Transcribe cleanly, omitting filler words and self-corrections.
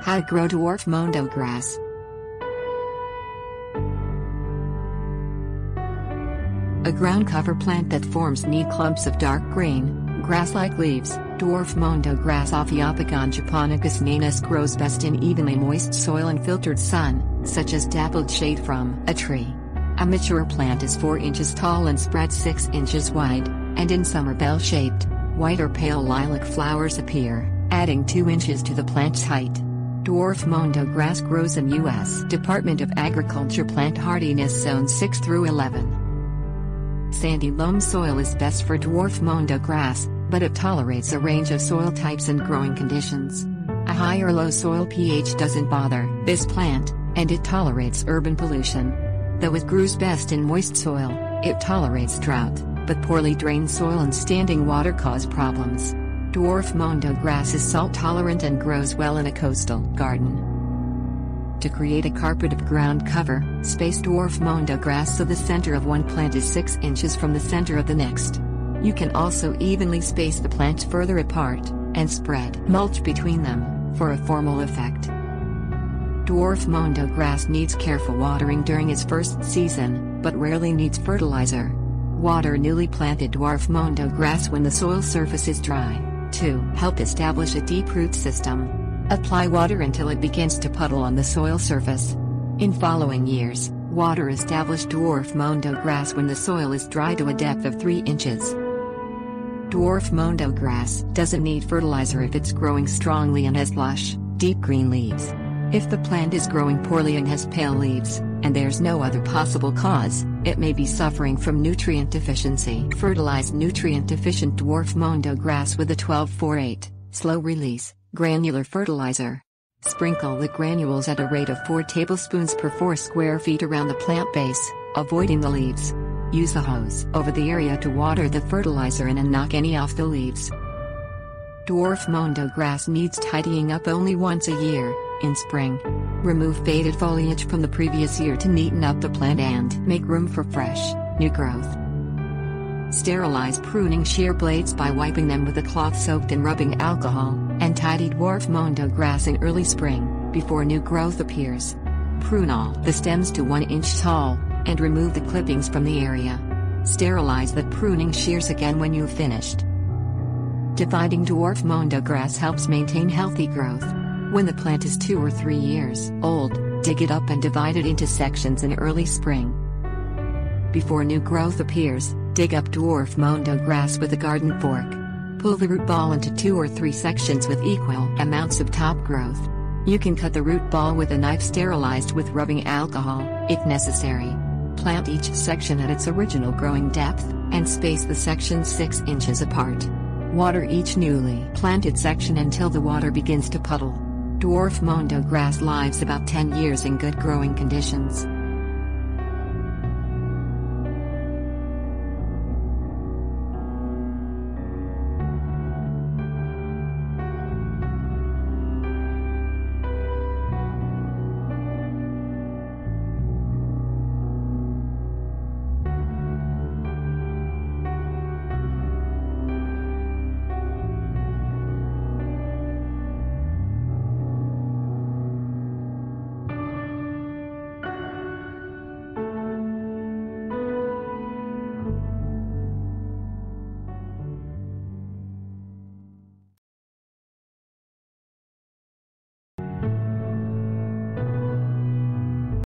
How to grow dwarf Mondo grass. A ground cover plant that forms neat clumps of dark green, grass-like leaves. Dwarf Mondo grass Ophiopogon japonicus Nanus grows best in evenly moist soil and filtered sun, such as dappled shade from a tree. A mature plant is 4 inches tall and spreads 6 inches wide, and in summer bell-shaped, white or pale lilac flowers appear, adding 2 inches to the plant's height. Dwarf Mondo grass grows in U.S. Department of Agriculture Plant Hardiness Zone 6 through 11. Sandy loam soil is best for dwarf Mondo grass, but it tolerates a range of soil types and growing conditions. A high or low soil pH doesn't bother this plant, and it tolerates urban pollution. Though it grows best in moist soil, it tolerates drought, but poorly drained soil and standing water cause problems. Dwarf Mondo grass is salt-tolerant and grows well in a coastal garden. To create a carpet of ground cover, space dwarf Mondo grass so the center of one plant is 6 inches from the center of the next. You can also evenly space the plants further apart, and spread mulch between them, for a formal effect. Dwarf Mondo grass needs careful watering during its first season, but rarely needs fertilizer. Water newly planted dwarf Mondo grass when the soil surface is dry. To help establish a deep root system, apply water until it begins to puddle on the soil surface. In following years, water establish dwarf Mondo grass when the soil is dry to a depth of 3 inches. Dwarf Mondo grass doesn't need fertilizer if it's growing strongly and has lush, deep green leaves. If the plant is growing poorly and has pale leaves, and there's no other possible cause, it may be suffering from nutrient deficiency. Fertilize nutrient-deficient dwarf Mondo grass with a 12-4-8, slow-release, granular fertilizer. Sprinkle the granules at a rate of 4 tablespoons per 4 square feet around the plant base, avoiding the leaves. Use a hose over the area to water the fertilizer and knock any off the leaves. Dwarf Mondo grass needs tidying up only once a year, in spring. Remove faded foliage from the previous year to neaten up the plant and make room for fresh, new growth. Sterilize pruning shear blades by wiping them with a cloth soaked in rubbing alcohol, and tidy dwarf Mondo grass in early spring, before new growth appears. Prune all the stems to 1 inch tall, and remove the clippings from the area. Sterilize the pruning shears again when you've finished. Dividing dwarf Mondo grass helps maintain healthy growth. When the plant is 2 or 3 years old, dig it up and divide it into sections in early spring. Before new growth appears, dig up dwarf Mondo grass with a garden fork. Pull the root ball into 2 or 3 sections with equal amounts of top growth. You can cut the root ball with a knife sterilized with rubbing alcohol, if necessary. Plant each section at its original growing depth, and space the sections 6 inches apart. Water each newly planted section until the water begins to puddle. Dwarf Mondo grass lives about 10 years in good growing conditions.